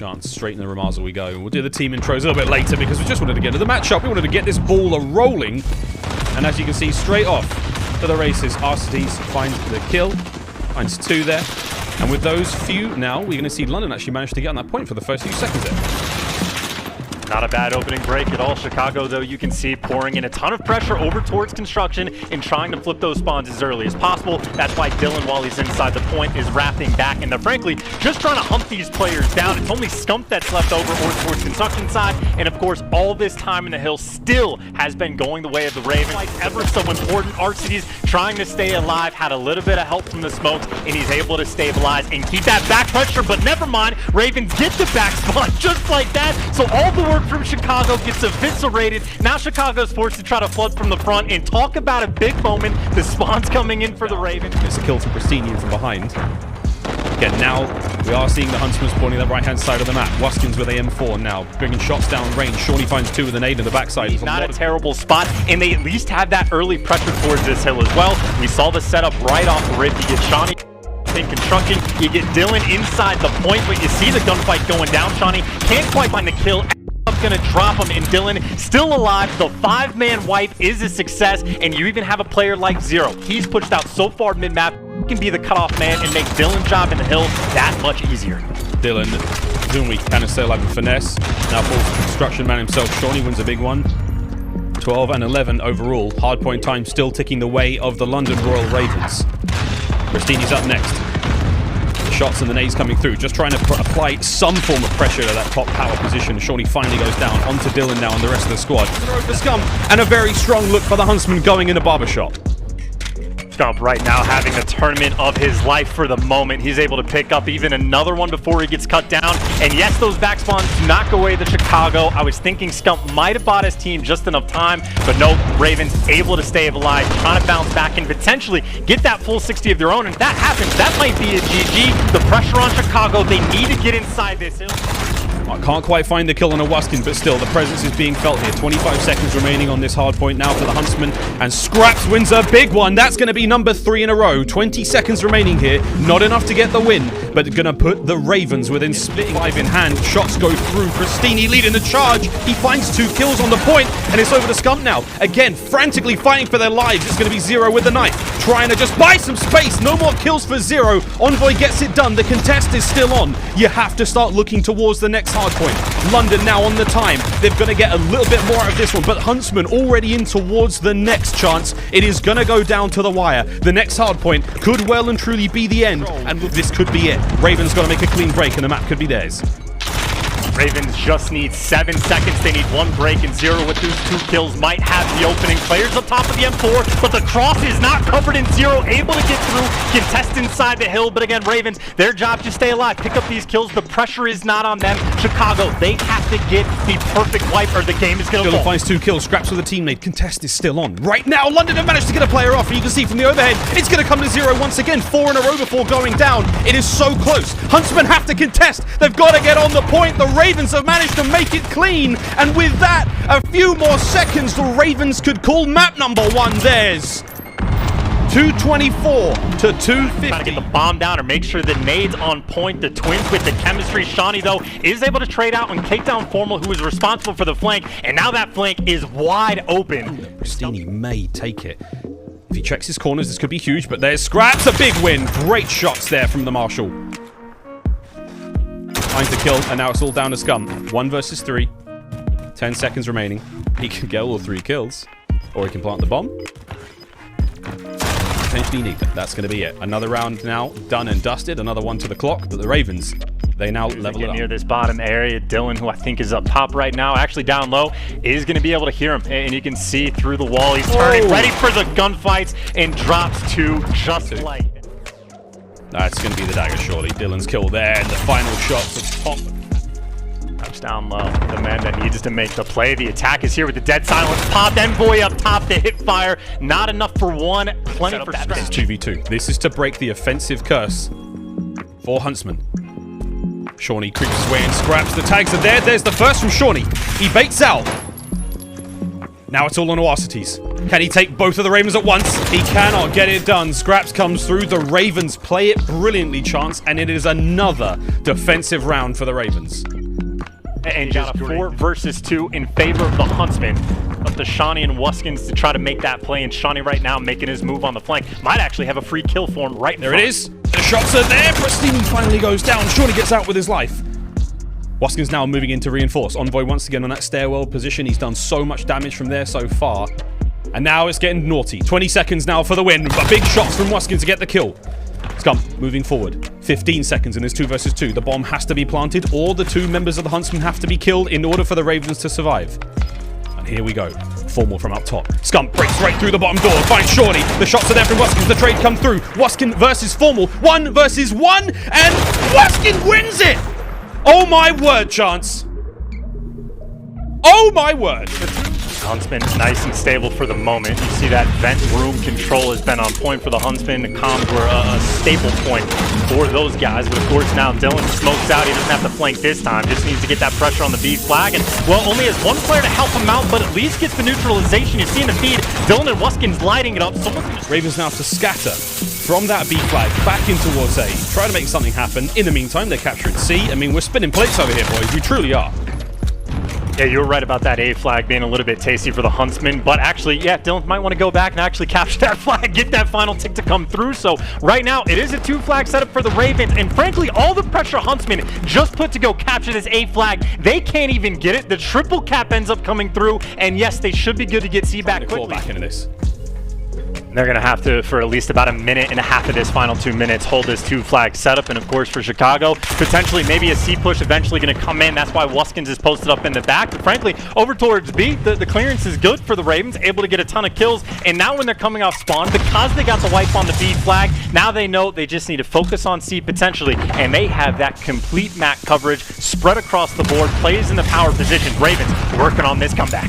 chance. Straight in the Ramazel we go. We'll do the team intros a little bit later because we just wanted to get into the matchup. We wanted to get this ball rolling. And as you can see, straight off to the races, Arcides finds the kill. Finds 2 there. And with those few now, we're going to see London actually manage to get on that point for the first few seconds there. Not a bad opening break at all. Chicago, though, you can see pouring in a ton of pressure over towards construction and trying to flip those spawns as early as possible. That's why Dylan, while he's inside the point, is wrapping back. And they're frankly just trying to hunt these players down. It's only Scump that's left over or towards construction side. And of course, all this time in the hill still has been going the way of the Ravens. Like ever so important, Arcides trying to stay alive, had a little bit of help from the smokes, and he's able to stabilize and keep that back pressure. But never mind, Ravens get the back spawn just like that. So all the work from Chicago gets eviscerated. Now Chicago's forced to try to flood from the front, and talk about a big moment. The spawn's coming in for the Ravens. It's a kill from Pristinian from behind. Again, now we are seeing the Huntsman spawning the right-hand side of the map. Waskins with AM4 now, bringing shots down range. Shawnee finds 2 with an nade in the backside. He's not a terrible spot, and they at least have that early pressure towards this hill as well. We saw the setup right off the rip. You get Shawnee in construction, you get Dylan inside the point, but you see the gunfight going down. Shawnee can't quite find the kill. Gonna drop him, and Dylan still alive. The 5-man wipe is a success, and you even have a player like Zero. He's pushed out so far mid-map, can be the cutoff man and make Dylan's job in the hill that much easier. Dylan doing what he can to stay alive with finesse. Now falls to construction man himself. Shawnee wins a big one. 12 and 11 overall. Hardpoint time still ticking the way of the London Royal Ravens. Pristini's up next. Shots and the nades coming through, just trying to apply some form of pressure to that top power position. Shawnee finally goes down onto Dylan now and the rest of the squad. For Scump, and a very strong look for the Huntsman going in the barbershop. Scump right now having the tournament of his life for the moment. He's able to pick up even another one before he gets cut down. And yes, those back spawns do not go away to Chicago. I was thinking Scump might have bought his team just enough time, but no, Ravens able to stay alive, trying to bounce back and potentially get that full 60 of their own. And if that happens, that might be a GG. The pressure on Chicago, they need to get inside this hill. I can't quite find the kill on a Waskin, but still, the presence is being felt here. 25 seconds remaining on this hard point now for the Huntsman, and Scraps wins a big one. That's going to be number 3 in a row. 20 seconds remaining here. Not enough to get the win, but going to put the Ravens within splitting 5 in hand. Shots go through. Pristini leading the charge. He finds 2 kills on the point, and it's over to Scump now. Again, frantically fighting for their lives. It's going to be Zero with the knife, trying to just buy some space. No more kills for Zero. Envoy gets it done. The contest is still on. You have to start looking towards the next hard point. London now on the time. They're going to get a little bit more out of this one, but Huntsman already in towards the next chance. It is going to go down to the wire. The next hard point could well and truly be the end, and this could be it. Ravens got to make a clean break, and the map could be theirs. Ravens just need 7 seconds. They need 1 break, and Zero with those 2 kills might have the opening. Players up top of the M4, but the cross is not covered, and Zero able to get through, contest inside the hill. But again, Ravens, their job to stay alive, pick up these kills. The pressure is not on them. Chicago, they have to get the perfect wipe, or the game is going to fall. Dylan finds 2 kills, Scraps with a teammate. Contest is still on. Right now, London have managed to get a player off, and you can see from the overhead, it's going to come to Zero once again. 4 in a row before going down. It is so close. Huntsmen have to contest. They've got to get on the point. The Ravens have managed to make it clean, and with that, a few more seconds, the Ravens could call map number 1 theirs. 224 to 250. Trying to get the bomb down or make sure the nade's on point. The twins with the chemistry. Shawnee, though, is able to trade out and take down Formal, who is responsible for the flank, and now that flank is wide open. Pristini may take it. If he checks his corners, this could be huge, but there's Scraps, a big win. Great shots there from the Marshal. Finds the kill, and now it's all down to Scum. 1 versus 3. 10 seconds remaining. He can get all 3 kills, or he can plant the bomb. Potentially neither. That's going to be it. Another round now done and dusted. Another one to the clock. But the Ravens, they now level it up. Near this bottom area, Dylan, who I think is up top right now, actually down low, is going to be able to hear him. And you can see through the wall, he's turning, ready for the gunfights, and drops 2 just like. That's going to be the dagger, surely. Dylan's kill there, and the final shots of top. Touch down low. The man that needs to make the play. The attack is here with the dead silence pop. Envoy up top to hit fire. Not enough for 1. Plenty for This is 2v2. This is to break the offensive curse for Huntsman. Shawnee creeps his way and Scraps. The tags are there. There's the first from Shawnee. He baits out. Now it's all on Arcides. Can he take both of the Ravens at once? He cannot get it done. Scraps comes through. The Ravens play it brilliantly, Chance, and it is another defensive round for the Ravens. And just 4 versus 2 in favor of the Huntsman. Up to Shawnee and Wuskins to try to make that play, and Shawnee right now making his move on the flank. Might actually have a free kill for him right there. It is. The shots are there. Pristini finally goes down. Shawnee gets out with his life. Wuskins now moving in to reinforce. Envoy once again on that stairwell position. He's done so much damage from there so far. And now it's getting naughty. 20 seconds now for the win. But big shots from Wuskins to get the kill. Scum moving forward. 15 seconds in this 2 versus 2. The bomb has to be planted, or the 2 members of the Huntsman have to be killed in order for the Ravens to survive. And here we go. Formal from up top. Scum breaks right through the bottom door. Finds Shawnee. The shots are there from Wuskins. The trade come through. Wuskin versus Formal. 1 versus 1. And Wuskin wins it! Oh my word, Chance. Oh my word. Huntsman nice and stable for the moment. You see that vent room control has been on point for the Huntsman. The comms were a staple point for those guys. But of course now Dylan smokes out. He doesn't have to flank this time. Just needs to get that pressure on the B flag. And well, only has 1 player to help him out, but at least gets the neutralization. You see in the feed, Dylan and Wuskins lighting it up. Ravens now have to scatter from that B flag back in towards A. Try to make something happen. In the meantime, they're capturing C. I mean, we're spinning plates over here, boys. We truly are. Yeah, you were right about that A flag being a little bit tasty for the Huntsman, but actually, yeah, Dylan might want to go back and actually capture that flag, get that final tick to come through. So right now, it is a 2 flag setup for the Ravens, and frankly, all the pressure Huntsman just put to go capture this A flag, they can't even get it. The triple cap ends up coming through, and yes, they should be good to get C back quickly. Back into this. They're going to have to, for at least about 1.5 minutes of this final 2 minutes, hold this 2 flag setup. And of course for Chicago, potentially maybe a C push eventually going to come in. That's why Wuskins is posted up in the back. But frankly, over towards B, the clearance is good for the Ravens, able to get a ton of kills. And now when they're coming off spawn, because they got the wipe on the B flag, now they know they just need to focus on C potentially. And they have that complete map coverage spread across the board, plays in the power position. Ravens working on this comeback.